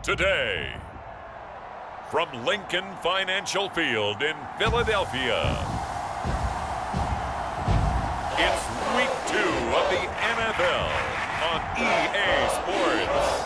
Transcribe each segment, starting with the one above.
today. From Lincoln Financial Field in Philadelphia, it's Week 2 of the NFL on EA Sports.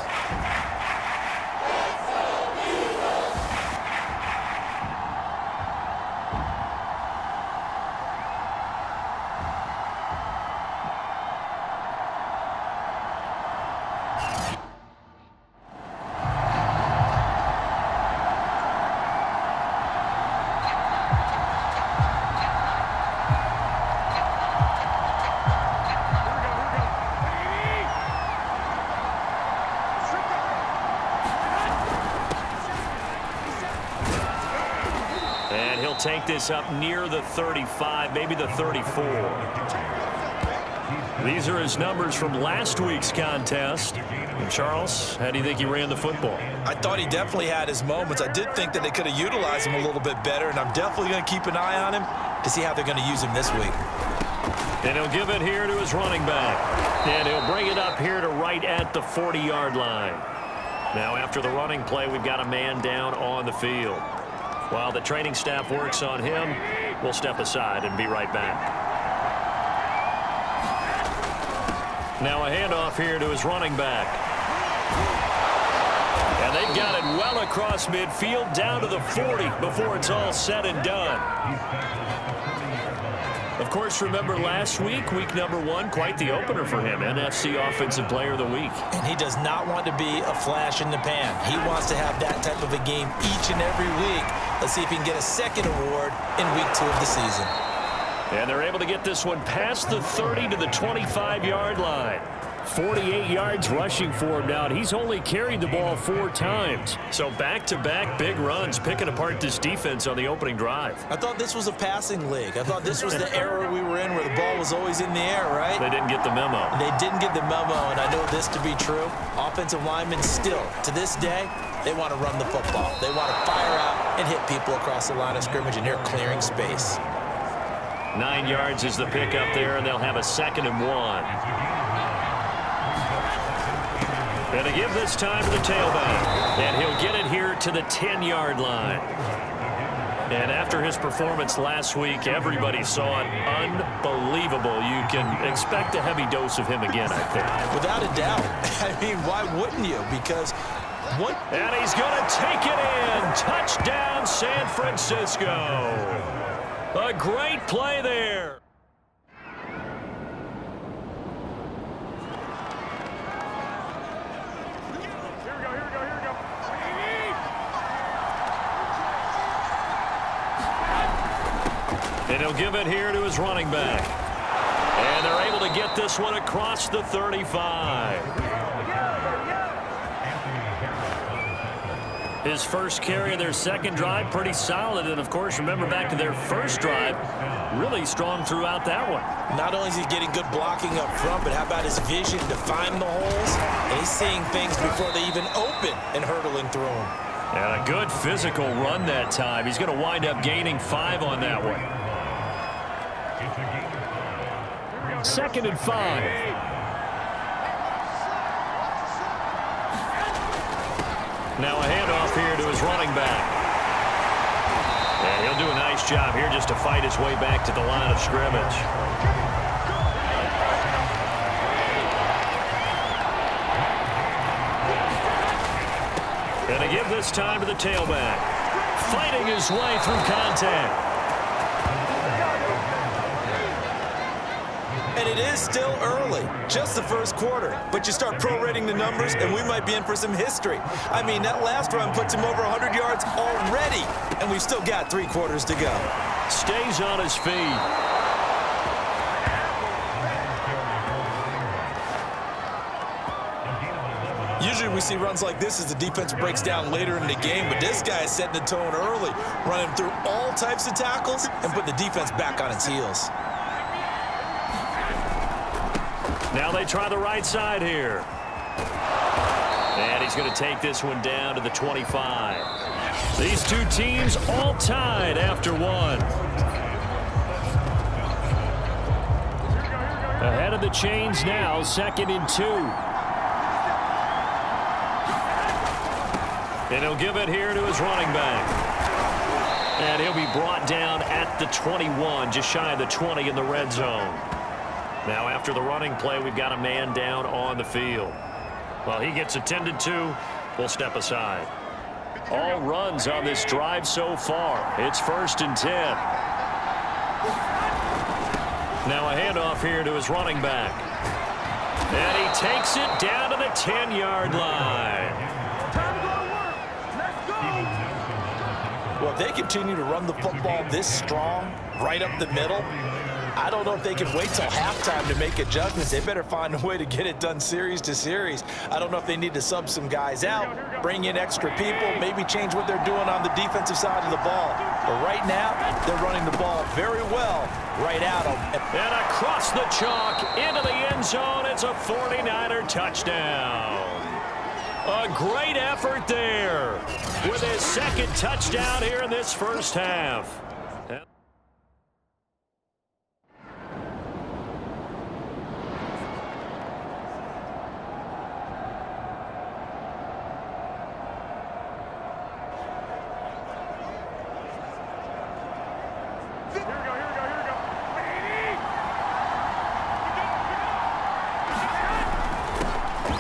Take this up near the 35, maybe the 34. These are his numbers from last week's contest. And Charles, how do you think he ran the football? I thought he definitely had his moments. I did think that they could have utilized him a little bit better, and I'm definitely going to keep an eye on him to see how they're going to use him this week. And he'll give it here to his running back. And he'll bring it up here to right at the 40-yard line. Now, after the running play, we've got a man down on the field. While the training staff works on him, we'll step aside and be right back. Now a handoff here to his running back. And they've got it well across midfield down to the 40 before it's all said and done. Of course, remember last week, week number 1, quite the opener for him. NFC Offensive Player of the Week. And he does not want to be a flash in the pan. He wants to have that type of a game each and every week. Let's see if he can get a second award in week 2 of the season. And they're able to get this one past the 30 to the 25-yard line. 48 yards rushing for him now, and he's only carried the ball 4 times. So back-to-back big runs, picking apart this defense on the opening drive. I thought this was a passing league. I thought this was the era we were in where the ball was always in the air, right? They didn't get the memo. They didn't get the memo, and I know this to be true. Offensive linemen still, to this day, they want to run the football. They want to fire out and hit people across the line of scrimmage, and they're clearing space. 9 yards is the pickup there, and they'll have a 2nd and 1. And to give this time to the tailback. And he'll get it here to the 10-yard line. And after his performance last week, everybody saw it. Unbelievable. You can expect a heavy dose of him again, I think. Without a doubt. I mean, why wouldn't you? Because what? And he's going to take it in. Touchdown, San Francisco. A great play there. And he'll give it here to his running back. And they're able to get this one across the 35. His first carry of their second drive, pretty solid. And, of course, remember back to their first drive, really strong throughout that one. Not only is he getting good blocking up front, but how about his vision to find the holes? And he's seeing things before they even open and hurtling through them. And a good physical run that time. He's going to wind up gaining 5 on that one. 2nd and 5. Now a handoff here to his running back. And he'll do a nice job here just to fight his way back to the line of scrimmage. And to give this time to the tailback. Fighting his way through contact. And it is still early, just the first quarter. But you start prorating the numbers, and we might be in for some history. I mean, that last run puts him over 100 yards already, and we've still got 3 quarters to go. Stays on his feet. Usually we see runs like this as the defense breaks down later in the game, but this guy is setting the tone early, running through all types of tackles and put the defense back on its heels. Now they try the right side here. And he's going to take this one down to the 25. These two teams all tied after 1. Ahead of the chains now, 2nd and 2. And he'll give it here to his running back. And he'll be brought down at the 21, just shy of the 20 in the red zone. Now after the running play, we've got a man down on the field. While he gets attended to, we'll step aside. All runs on this drive so far. It's 1st and 10. Now a handoff here to his running back. And he takes it down to the 10-yard line. Well, if they continue to run the football this strong, right up the middle, I don't know if they can wait till halftime to make adjustments. They better find a way to get it done series to series. I don't know if they need to sub some guys out, bring in extra people, maybe change what they're doing on the defensive side of the ball. But right now, they're running the ball very well right at them. And across the chalk into the end zone, it's a 49er touchdown. A great effort there with his second touchdown here in this first half.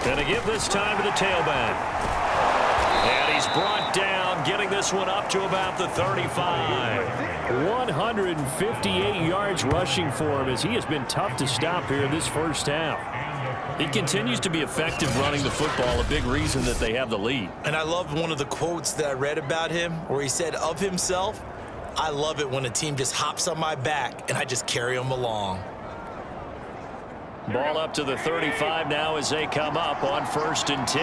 Going to give this time to the tailback. And he's brought down, getting this one up to about the 35. 158 yards rushing for him as he has been tough to stop here in this first half. He continues to be effective running the football, a big reason that they have the lead. And I love one of the quotes that I read about him where he said of himself, "I love it when a team just hops on my back and I just carry them along." Ball up to the 35 now as they come up on 1st and 10.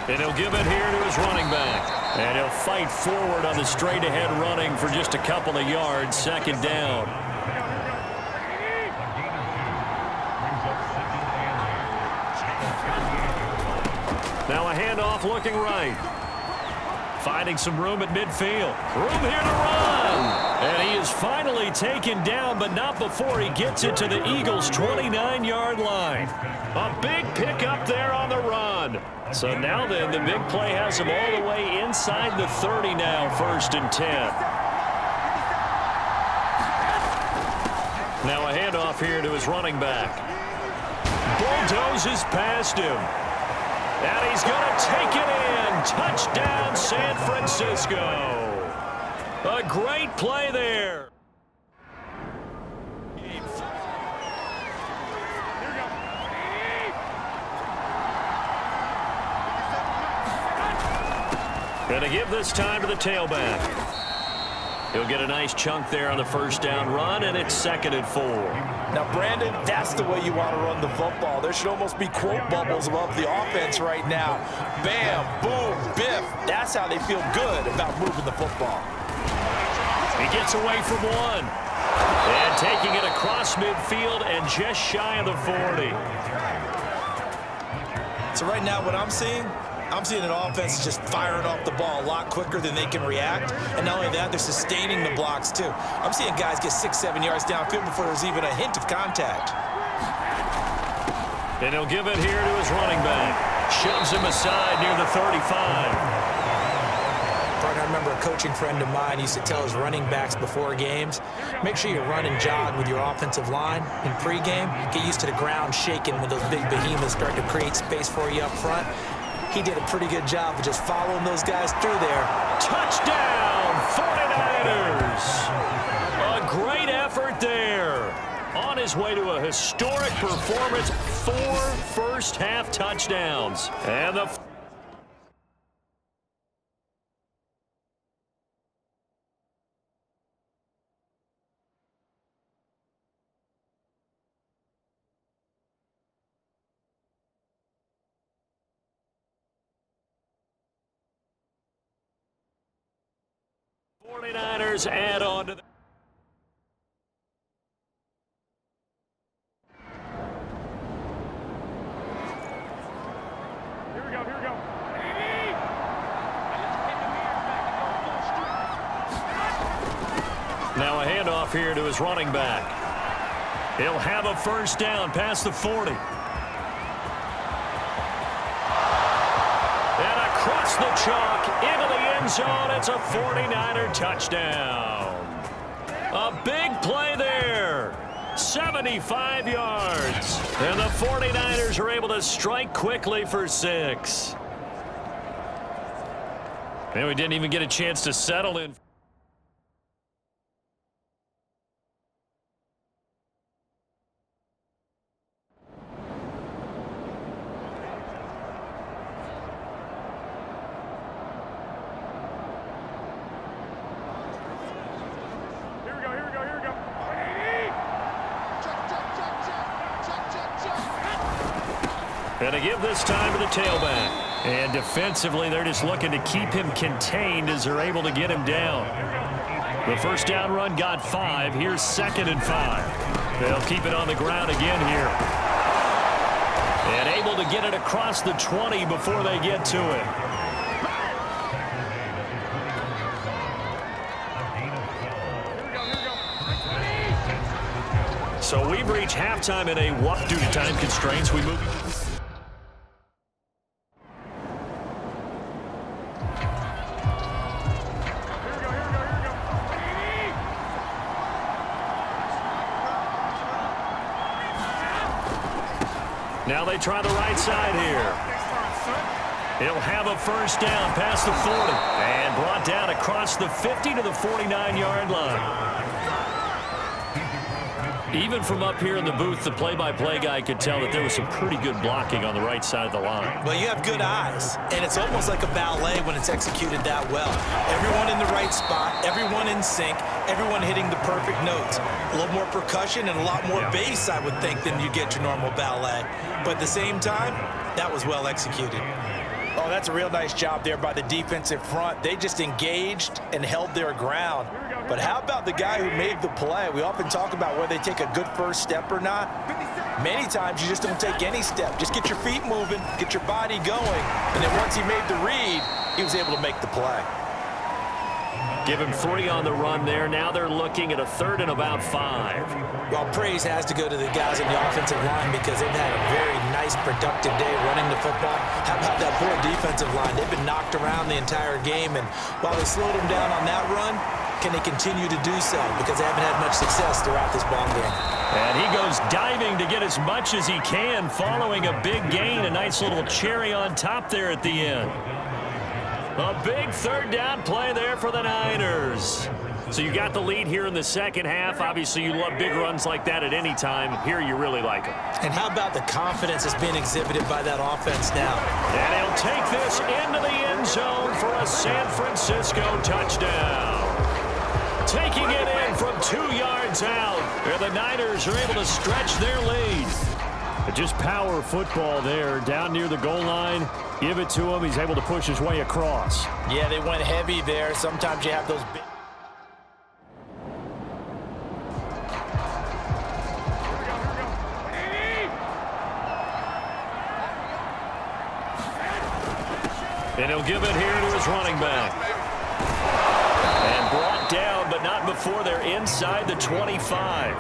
And he'll give it here to his running back. And he'll fight forward on the straight-ahead running for just a couple of yards, 2nd down. Now a handoff looking right. Finding some room at midfield. Room here to run. And he is finally taken down, but not before he gets it to the Eagles' 29-yard line. A big pickup there on the run. So now then, the big play has him all the way inside the 30 now, 1st and 10. Now a handoff here to his running back. Bulldozes past him. And he's going to take it in. Touchdown, San Francisco. A great play there. Going to give this time to the tailback. He'll get a nice chunk there on the 1st down run, and it's 2nd and 4. Now, Brandon, that's the way you want to run the football. There should almost be quote bubbles above the offense right now. Bam, boom, biff. That's how they feel good about moving the football. He gets away from one. And taking it across midfield and just shy of the 40. So right now what I'm seeing an offense just firing off the ball a lot quicker than they can react. And not only that, they're sustaining the blocks too. I'm seeing guys get 6-7 yards downfield before there's even a hint of contact. And he'll give it here to his running back. Shoves him aside near the 35. I remember a coaching friend of mine used to tell his running backs before games, make sure you run and jog with your offensive line in pregame. Get used to the ground shaking when those big behemoths start to create space for you up front. He did a pretty good job of just following those guys through there. Touchdown, 49ers! A great effort there. On his way to a historic performance, 4 first-half touchdowns. And the 49ers add on to the... Here we go. Now a handoff here to his running back. He'll have a 1st down past the 40. Hits the chalk into the end zone. It's a 49er touchdown. A big play there. 75 yards. And the 49ers are able to strike quickly for 6. And we didn't even get a chance to settle in. And they give this time to the tailback. And defensively, they're just looking to keep him contained as they're able to get him down. The first down run got 5. Here's 2nd and 5. They'll keep it on the ground again here. And able to get it across the 20 before they get to it. So we've reached halftime in a walk due to time constraints. We move. Now they try the right side here. He'll have a first down past the 40 and brought down across the 50 to the 49-yard line. Even from up here in the booth, the play-by-play guy could tell that there was some pretty good blocking on the right side of the line. Well, you have good eyes, and it's almost like a ballet when it's executed that well. Everyone in the right spot, everyone in sync, everyone hitting the perfect notes. A little more percussion and a lot more bass, I would think, than you get your normal ballet. But at the same time, that was well executed. Oh, that's a real nice job there by the defensive front. They just engaged and held their ground. But how about the guy who made the play? We often talk about whether they take a good first step or not. Many times you just don't take any step. Just get your feet moving, get your body going, and then once he made the read, he was able to make the play. Give him 3 on the run there. Now they're looking at a 3rd and about 5. Well, praise has to go to the guys in the offensive line because they've had a very nice, productive day running the football. How about that poor defensive line? They've been knocked around the entire game, and while they slowed them down on that run, can they continue to do so? Because they haven't had much success throughout this ball game. And he goes diving to get as much as he can, following a big gain. A nice little cherry on top there at the end. A big 3rd down play there for the Niners. So you got the lead here in the second half. Obviously, you love big runs like that at any time. Here, you really like them. And how about the confidence that's being exhibited by that offense now? And he'll take this into the end zone for a San Francisco touchdown. Taking it in from 2 yards out. And the Niners are able to stretch their lead. But just power football there down near the goal line. Give it to him. He's able to push his way across. Yeah, they went heavy there. Sometimes you have those big... And he'll give it here to his running back. And brought down, but not before they're inside the 25.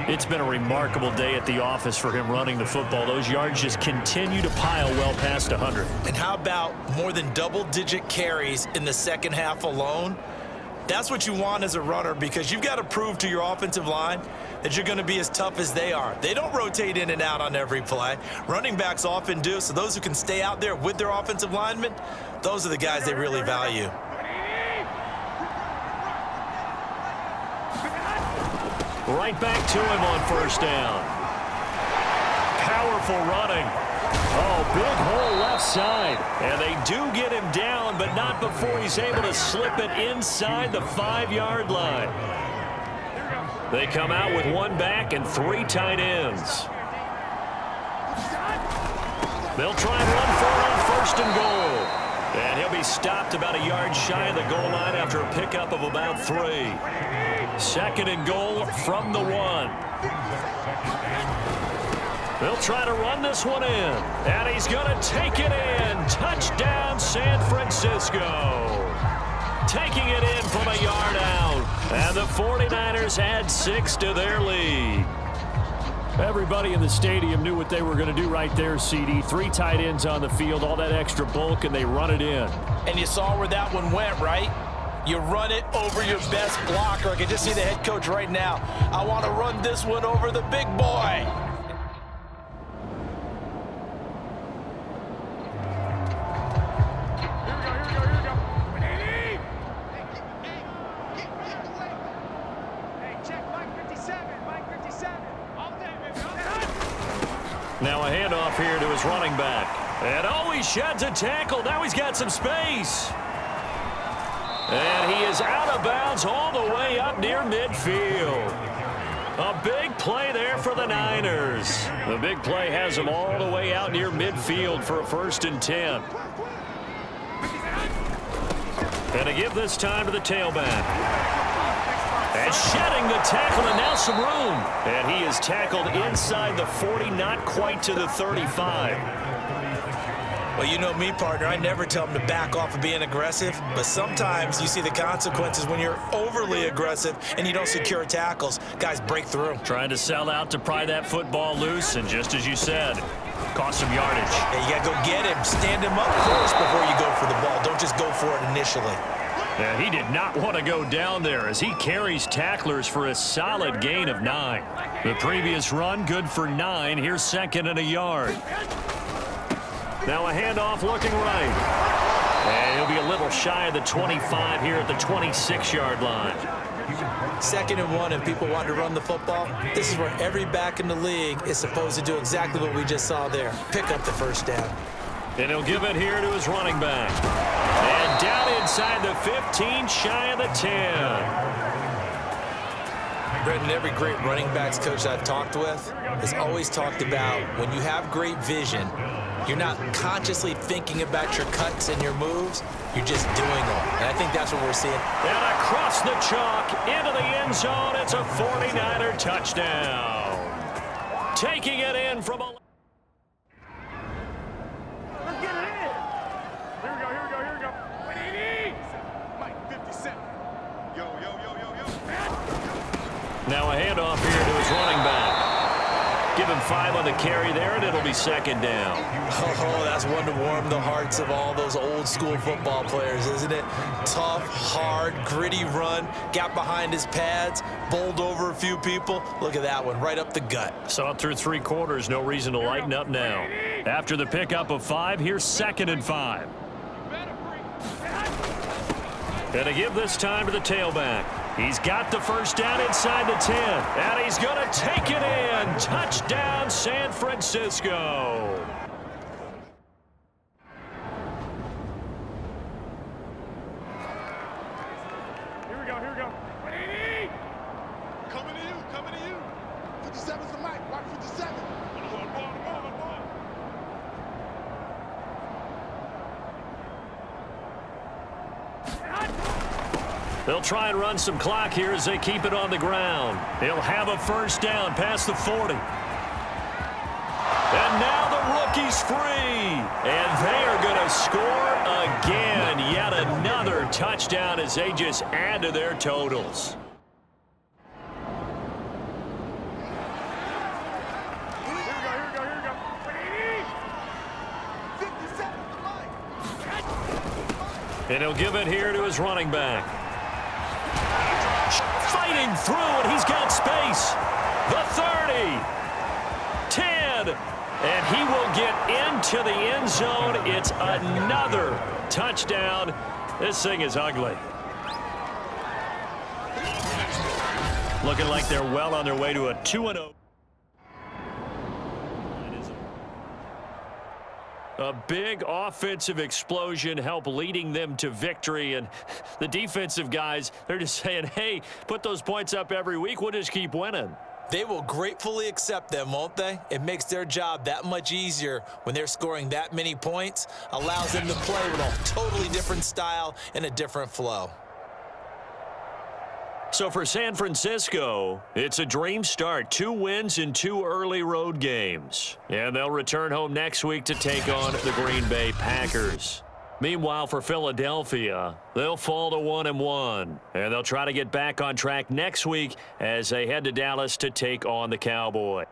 It's been a remarkable day at the office for him running the football. Those yards just continue to pile well past 100. And how about more than double-digit carries in the second half alone? That's what you want as a runner because you've got to prove to your offensive line that you're going to be as tough as they are. They don't rotate in and out on every play. Running backs often do, so those who can stay out there with their offensive linemen, those are the guys they really value. Right back to him on first down. Powerful running. Oh, big hole left side. And they do get him down, but not before he's able to slip it inside the 5-yard line. They come out with 1 back and 3 tight ends. They'll try and run for it on 1st and goal. And he'll be stopped about a yard shy of the goal line after a pickup of about 3. 2nd and goal from the 1. They'll try to run this one in. And he's going to take it in. Touchdown, San Francisco. Taking it in from a yard out. And the 49ers add 6 to their lead. Everybody in the stadium knew what they were going to do right there, CD. 3 tight ends on the field, all that extra bulk, and they run it in. And you saw where that one went, right? You run it over your best blocker. I can just see the head coach right now. I want to run this one over the big boy. Now a handoff here to his running back. And oh, he sheds a tackle. Now he's got some space. And he is out of bounds all the way up near midfield. A big play there for the Niners. The big play has him all the way out near midfield for a 1st and 10. And to give this time to the tailback. And shedding the tackle, and now some room. And he is tackled inside the 40, not quite to the 35. Well, you know me, partner. I never tell them to back off of being aggressive, but sometimes you see the consequences when you're overly aggressive and you don't secure tackles. Guys break through. Trying to sell out to pry that football loose, and just as you said, cost some yardage. Yeah, you got to go get him. Stand him up first before you go for the ball. Don't just go for it initially. Yeah, he did not want to go down there as he carries tacklers for a solid gain of 9. The previous run, good for 9. Here's 2nd and a yard. Now a handoff looking right. And he'll be a little shy of the 25 here at the 26-yard line. 2nd and 1, and people want to run the football. This is where every back in the league is supposed to do exactly what we just saw there. Pick up the 1st down. And he'll give it here to his running back. And down inside the 15, shy of the 10. Brendan, every great running backs coach I've talked with has always talked about when you have great vision, you're not consciously thinking about your cuts and your moves, you're just doing them. And I think that's what we're seeing. And across the chalk, into the end zone, it's a 49er touchdown. Taking it in from a... Now a handoff here to his running back. Give him 5 on the carry there, and it'll be 2nd down. Oh, that's one to warm the hearts of all those old school football players, isn't it? Tough, hard, gritty run. Got behind his pads, bowled over a few people. Look at that one, right up the gut. Saw it through 3 quarters, no reason to lighten up now. After the pickup of 5, here's 2nd and 5. And to give this time to the tailback. He's got the 1st down inside the 10. And he's going to take it in. Touchdown, San Francisco. Here we go. Coming to you. 57's the mic. Watch 57. They'll try and run some clock here as they keep it on the ground. He'll have a 1st down past the 40. And now the rookie's free. And they are going to score again. Yet another touchdown as they just add to their totals. And he'll give it here to his running back. Fighting through, and he's got space. The 30. 10. And he will get into the end zone. It's another touchdown. This thing is ugly. Looking like they're well on their way to a 2-0. A big offensive explosion helped leading them to victory. And the defensive guys, they're just saying, hey, put those points up every week. We'll just keep winning. They will gratefully accept them, won't they? It makes their job that much easier when they're scoring that many points. Allows them to play with a totally different style and a different flow. So for San Francisco, it's a dream start. 2 wins in 2 early road games. And they'll return home next week to take on the Green Bay Packers. Meanwhile, for Philadelphia, they'll fall to 1-1. And they'll try to get back on track next week as they head to Dallas to take on the Cowboys.